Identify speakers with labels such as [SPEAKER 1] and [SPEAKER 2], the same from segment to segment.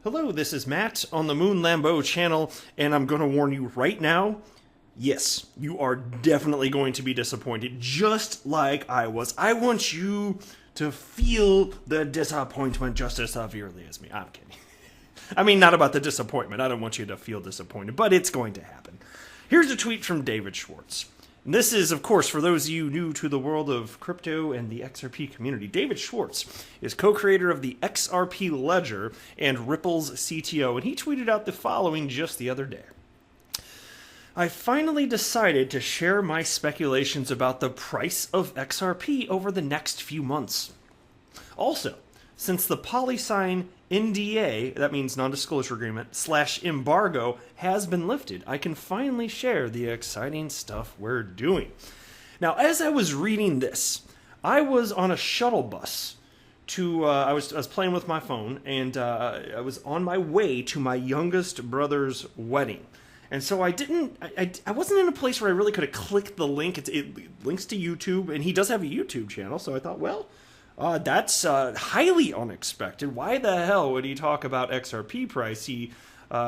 [SPEAKER 1] Hello, this is Matt on the Moon Lambeau channel, and I'm going to warn you right now, yes, you are definitely going to be disappointed, just like I was. I want you to feel the disappointment just as severely as me. I'm kidding. I mean, not about the disappointment. I don't want you to feel disappointed, but it's going to happen. Here's a tweet from David Schwartz. And this is, of course, for those of you new to the world of crypto and the XRP community. David Schwartz is co-creator of the XRP Ledger and Ripple's CTO, and he tweeted out the following just the other day. I finally decided to share my speculations about the price of XRP over the next few months. Also, since the PolySign NDA, that means non-disclosure agreement, /embargo has been lifted, I can finally share the exciting stuff we're doing. Now, as I was reading this, I was on a shuttle bus to, I was playing with my phone, and I was on my way to my youngest brother's wedding. And so I wasn't in a place where I really could have clicked the link. It links to YouTube, and he does have a YouTube channel, so I thought, well, that's highly unexpected. Why the hell would he talk about XRP price? He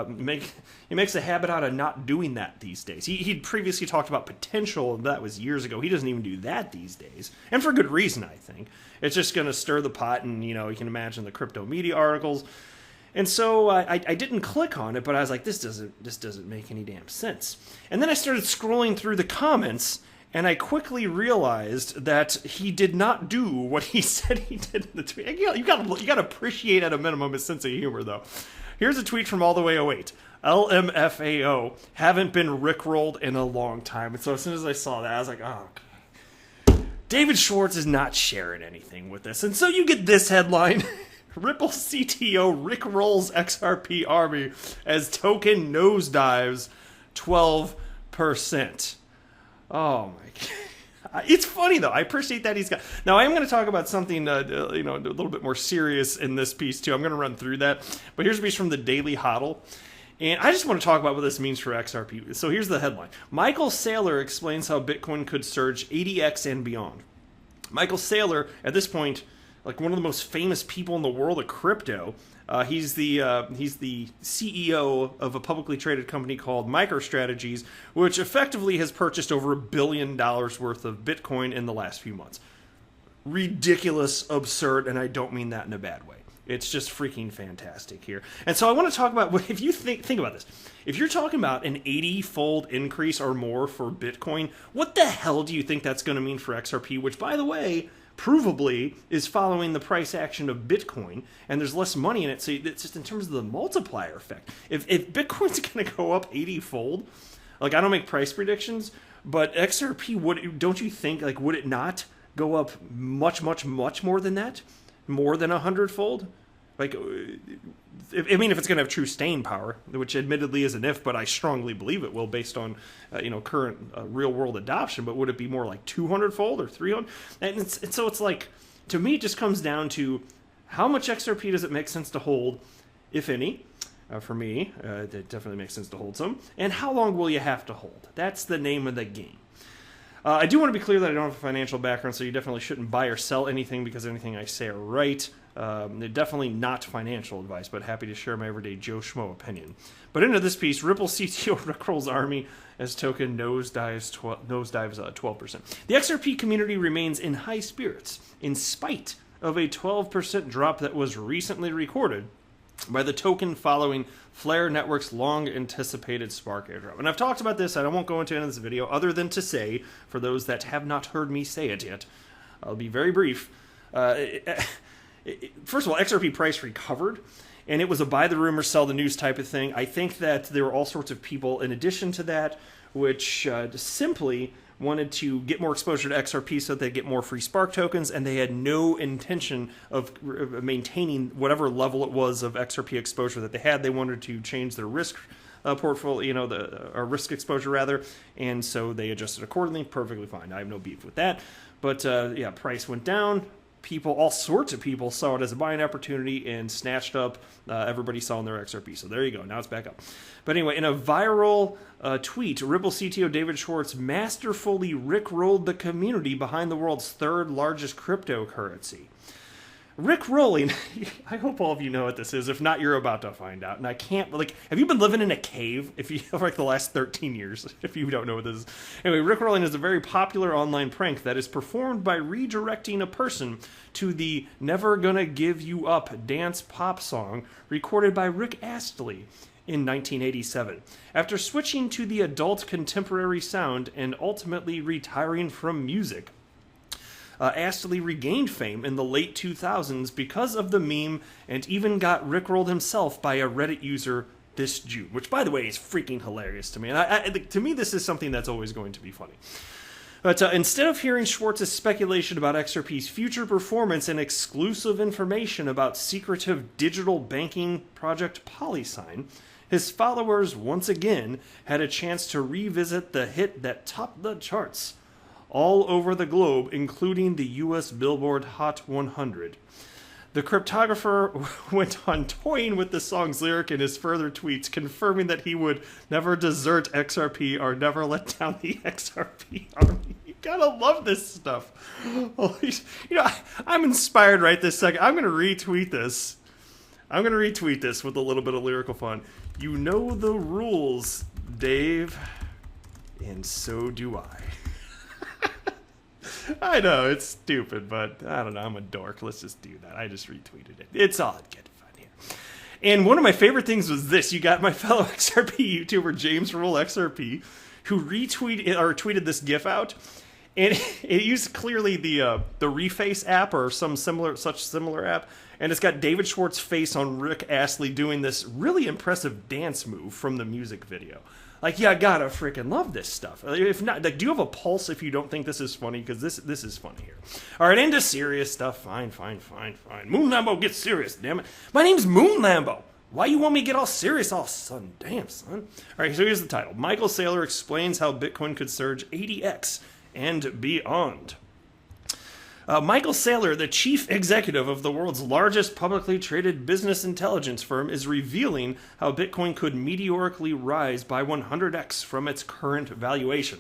[SPEAKER 1] makes a habit out of not doing that these days. He'd previously talked about potential, and that was years ago. He doesn't even do that these days, and for good reason, I think. It's just going to stir the pot, and you can imagine the crypto media articles. And so I didn't click on it, but I was like, this doesn't make any damn sense. And then I started scrolling through the comments, and I quickly realized that he did not do what he said he did in the tweet. You gotta appreciate at a minimum his sense of humor, though. Here's a tweet from All the Way 08. LMFAO, haven't been rickrolled in a long time. And so as soon as I saw that, I was like, oh, God. David Schwartz is not sharing anything with this. And so you get this headline. Ripple CTO rickrolls XRP army as token nosedives 12%. Oh my God. It's funny though. I appreciate that he's got. Now I am going to talk about something a little bit more serious in this piece too. I'm going to run through that. But here's a piece from the Daily Hodl. And I just want to talk about what this means for XRP. So here's the headline. Michael Saylor explains how Bitcoin could surge 80x and beyond. Michael Saylor, at this point, like one of the most famous people in the world of crypto. He's the CEO of a publicly traded company called MicroStrategies, which effectively has purchased over $1 billion worth of Bitcoin in the last few months. Ridiculous, absurd, and I don't mean that in a bad way. It's just freaking fantastic here. And so I want to talk about, if you think about this, if you're talking about an 80-fold increase or more for Bitcoin, what the hell do you think that's going to mean for XRP, which, by the way, provably is following the price action of Bitcoin, and there's less money in it, so it's just in terms of the multiplier effect. If Bitcoin's going to go up 80-fold, like I don't make price predictions, but XRP, don't you think, like would it not go up much more than that? More than 100-fold? Like, if it's going to have true staying power, which admittedly is an if, but I strongly believe it will based on, current real-world adoption. But would it be more like 200-fold or 300? And so it's like, to me, it just comes down to how much XRP does it make sense to hold, if any. For me, it definitely makes sense to hold some. And how long will you have to hold? That's the name of the game. I do want to be clear that I don't have a financial background, so you definitely shouldn't buy or sell anything because anything I say are right. They're definitely not financial advice, but happy to share my everyday Joe Schmo opinion. But into this piece, Ripple CTO rickrolls army as token nosedives 12%. The XRP community remains in high spirits in spite of a 12% drop that was recently recorded by the token following Flare Network's long-anticipated Spark airdrop. And I've talked about this, and I won't go into it in this video, other than to say, for those that have not heard me say it yet, I'll be very brief. First of all, XRP price recovered, and it was a buy the rumor, sell the news type of thing. I think that there were all sorts of people in addition to that, which simply wanted to get more exposure to XRP so that they get more free Spark tokens, and they had no intention of maintaining whatever level it was of XRP exposure that they had. They wanted to change their risk portfolio, or risk exposure rather, and so they adjusted accordingly. Perfectly fine. I have no beef with that. But yeah, price went down. All sorts of people saw it as a buying opportunity and snatched up everybody saw in their XRP. So there you go. Now it's back up. But anyway, in a viral tweet, Ripple CTO David Schwartz masterfully rickrolled the community behind the world's third largest cryptocurrency. Rick rolling. I hope all of you know what this is. If not, you're about to find out. And I can't, like, have you been living in a cave if you for like the last 13 years? If you don't know what this is. Anyway, Rick rolling is a very popular online prank that is performed by redirecting a person to the Never Gonna Give You Up dance pop song recorded by Rick Astley in 1987, after switching to the adult contemporary sound and ultimately retiring from music. Astley regained fame in the late 2000s because of the meme and even got rickrolled himself by a Reddit user this June, which, by the way, is freaking hilarious to me. And to me, this is something that's always going to be funny. But instead of hearing Schwartz's speculation about XRP's future performance and exclusive information about secretive digital banking project PolySign, his followers once again had a chance to revisit the hit that topped the charts all over the globe, including the US Billboard Hot 100. The cryptographer went on toying with the song's lyric in his further tweets, confirming that he would never desert XRP or never let down the XRP army. You gotta love this stuff. I'm inspired right this second. I'm gonna retweet this. With a little bit of lyrical fun. You know the rules, Dave, and so do I. I know, it's stupid, but I don't know, I'm a dork. Let's just do that. I just retweeted it. It's all good fun here. And one of my favorite things was this. You got my fellow XRP YouTuber, James Rule XRP, who tweeted this GIF out. And it used clearly the Reface app or such similar app. And it's got David Schwartz's face on Rick Astley doing this really impressive dance move from the music video. Like, yeah, I gotta freaking love this stuff. If not, like, do you have a pulse if you don't think this is funny? Because this is funny here. All right, into serious stuff. Fine. Moon Lambo, get serious, damn it. My name's Moon Lambo. Why you want me to get all serious all of a sudden? Damn, son. All right, so here's the title. Michael Saylor explains how Bitcoin could surge 80x and beyond. Michael Saylor, the chief executive of the world's largest publicly traded business intelligence firm, is revealing how Bitcoin could meteorically rise by 100x from its current valuation.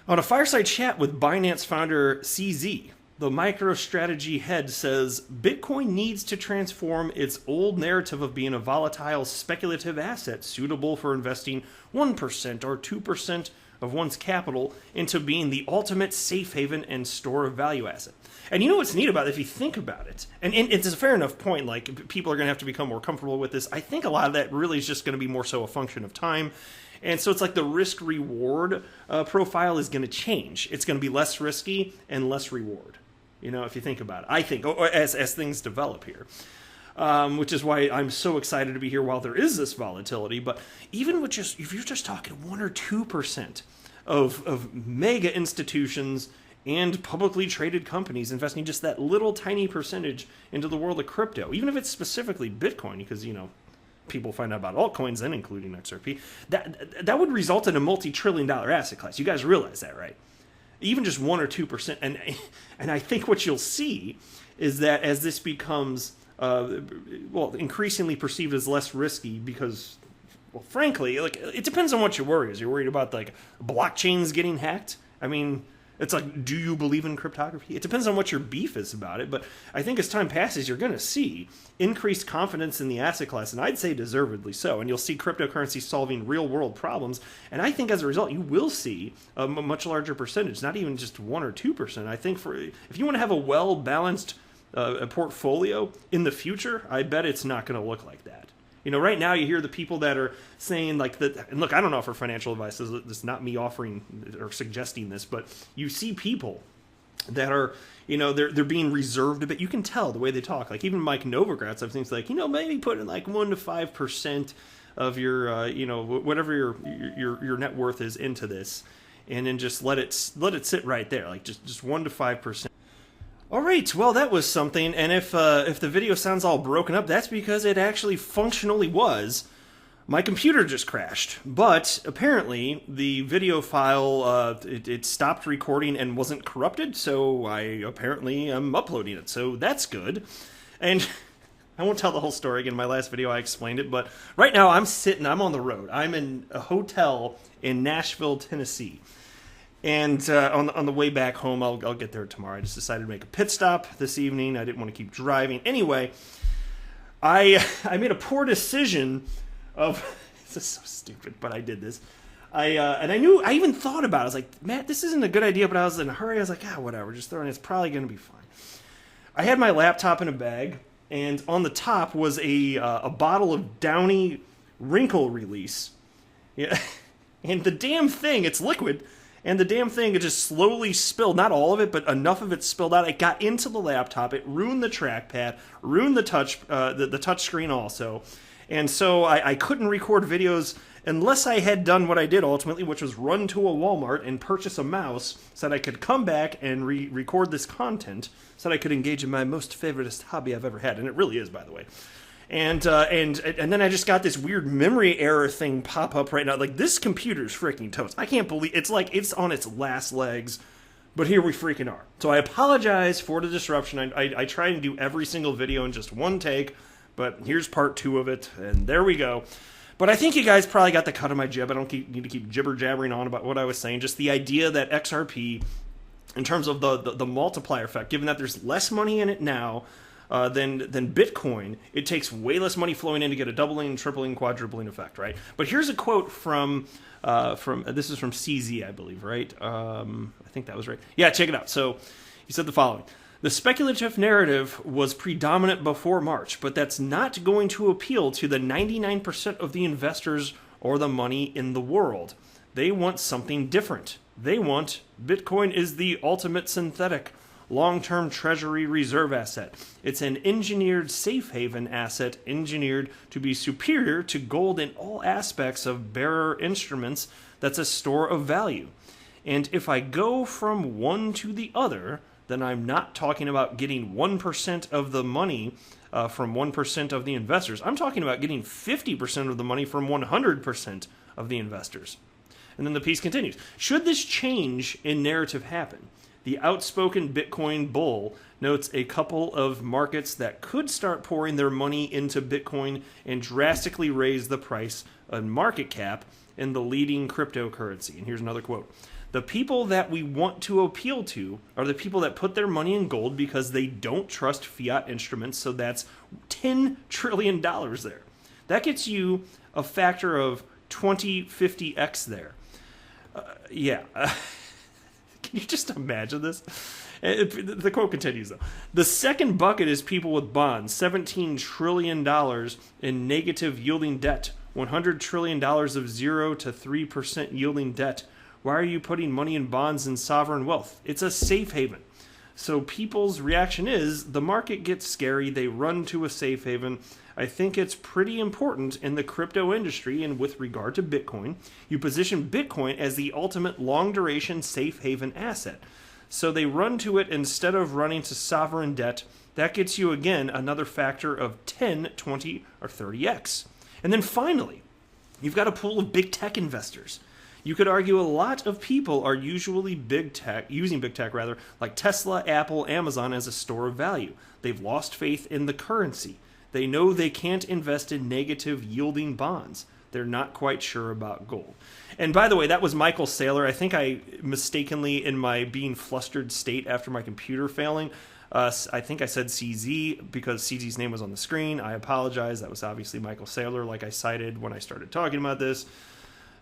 [SPEAKER 1] On a fireside chat with Binance founder CZ, the MicroStrategy head says Bitcoin needs to transform its old narrative of being a volatile, speculative asset suitable for investing 1% or 2% of one's capital into being the ultimate safe haven and store of value asset. And you know what's neat about it, if you think about it, and it's a fair enough point, like, people are going to have to become more comfortable with this. I think a lot of that really is just going to be more so a function of time. And so it's like the risk-reward profile is going to change. It's going to be less risky and less reward, you know, if you think about it. I think, as things develop here. Which is why I'm so excited to be here while there is this volatility. But even with if you're just talking 1 or 2% of mega institutions and publicly traded companies investing just that little tiny percentage into the world of crypto, even if it's specifically Bitcoin, because, you know, people find out about altcoins then, including XRP, that would result in a multi-trillion-dollar asset class. You guys realize that, right? Even just 1 or 2%. And I think what you'll see is that as this becomes increasingly perceived as less risky because, well, frankly, like, it depends on what you worry. Is you're worried about, like, blockchains getting hacked? I mean, it's like, do you believe in cryptography? It depends on what your beef is about it. But I think as time passes, you're going to see increased confidence in the asset class, and I'd say deservedly so. And you'll see cryptocurrency solving real-world problems. And I think as a result, you will see a much larger percentage, not even just 1 or 2%. I think if you want to have a well-balanced a portfolio in the future, I bet it's not going to look like that. You know, right now you hear the people that are saying like that, and look, I don't offer financial advice. This is not me offering or suggesting this, but you see people that are, you know, they're being reserved a bit. You can tell the way they talk. Like even Mike Novogratz, I've seen like, you know, maybe put in like 1 to 5% of your, you know, whatever your net worth is into this, and then just let it sit right there, like just 1 to 5%. All right, well, that was something, and if the video sounds all broken up, that's because it actually functionally was. My computer just crashed, but apparently the video file, it stopped recording and wasn't corrupted, so I apparently am uploading it, so that's good. And I won't tell the whole story again. In my last video I explained it, but right now I'm on the road. I'm in a hotel in Nashville, Tennessee. And on the way back home, I'll get there tomorrow. I just decided to make a pit stop this evening. I didn't want to keep driving. Anyway, I made a poor decision of this is so stupid, but I did this. And I even thought about it. I was like, Matt, this isn't a good idea, but I was in a hurry. I was like, whatever, just throw it in. It's probably going to be fine. I had my laptop in a bag, and on the top was a bottle of Downy wrinkle release. Yeah, and the damn thing, it's liquid. And the damn thing, it just slowly spilled. Not all of it, but enough of it spilled out. It got into the laptop. It ruined the trackpad, ruined the touch screen also. And so I couldn't record videos unless I had done what I did ultimately, which was run to a Walmart and purchase a mouse so that I could come back and record this content so that I could engage in my most favoriteest hobby I've ever had. And it really is, by the way. And then I just got this weird memory error thing pop up right now. Like, this computer's freaking toast. I can't believe it's like it's on its last legs, but here we freaking are. So I apologize for the disruption. I try and do every single video in just one take, but here's part 2 of it, and there we go. But I think you guys probably got the cut of my jib. I don't need to keep jibber-jabbering on about what I was saying. Just the idea that XRP, in terms of the multiplier effect, given that there's less money in it now, than Bitcoin, it takes way less money flowing in to get a doubling, tripling, quadrupling effect, right? But here's a quote from this is from CZ, I believe, right? I think that was right. Yeah, check it out. So he said the following: the speculative narrative was predominant before March, but that's not going to appeal to the 99% of the investors or the money in the world. They want something different. They want Bitcoin is the ultimate synthetic long-term treasury reserve asset. It's an engineered safe haven asset engineered to be superior to gold in all aspects of bearer instruments. That's a store of value. And if I go from one to the other, then I'm not talking about getting 1% of the money from 1% of the investors. I'm talking about getting 50% of the money from 100% of the investors. And then the piece continues. Should this change in narrative happen, the outspoken Bitcoin bull notes a couple of markets that could start pouring their money into Bitcoin and drastically raise the price and market cap in the leading cryptocurrency. And here's another quote. The people that we want to appeal to are the people that put their money in gold because they don't trust fiat instruments, so that's $10 trillion there. That gets you a factor of 20-50x there. Can you just imagine this? The quote continues, though. The second bucket is people with bonds, $17 trillion in negative yielding debt, $100 trillion of 0 to 3% yielding debt. Why are you putting money in bonds and sovereign wealth? It's a safe haven. So people's reaction is the market gets scary. They run to a safe haven. I think it's pretty important in the crypto industry, and with regard to Bitcoin, you position Bitcoin as the ultimate long-duration safe haven asset. So they run to it instead of running to sovereign debt. That gets you, again, another factor of 10, 20, or 30x. And then finally, you've got a pool of big tech investors. You could argue a lot of people are usually using big tech, like Tesla, Apple, Amazon as a store of value. They've lost faith in the currency. They know they can't invest in negative yielding bonds. They're not quite sure about gold. And by the way, that was Michael Saylor. I think I mistakenly, in my being flustered state after my computer failing, I think I said CZ because CZ's name was on the screen. I apologize. That was obviously Michael Saylor, like I cited when I started talking about this.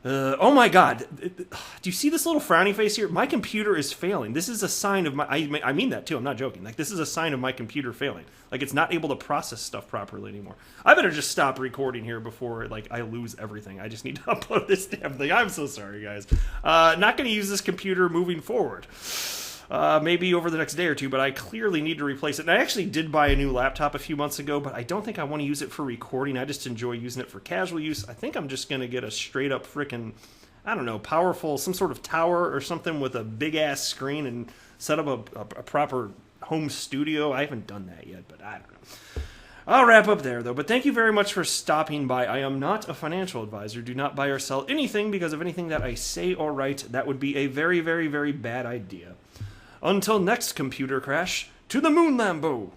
[SPEAKER 1] Oh my God. Do you see this little frowny face here? My computer is failing. This is a sign of I mean that too. I'm not joking. Like, this is a sign of my computer failing. Like, it's not able to process stuff properly anymore. I better just stop recording here before, like, I lose everything. I just need to upload this damn thing. I'm so sorry, guys. Not going to use this computer moving forward. Maybe over the next day or two, but I clearly need to replace it. And I actually did buy a new laptop a few months ago, but I don't think I want to use it for recording. I just enjoy using it for casual use. I think I'm just going to get a straight up freaking, I don't know, powerful, some sort of tower or something with a big ass screen and set up a proper home studio. I haven't done that yet, but I don't know. I'll wrap up there, though. But thank you very much for stopping by. I am not a financial advisor. Do not buy or sell anything because of anything that I say or write. That would be a very, very, very bad idea. Until next computer crash, to the moon, Lambo!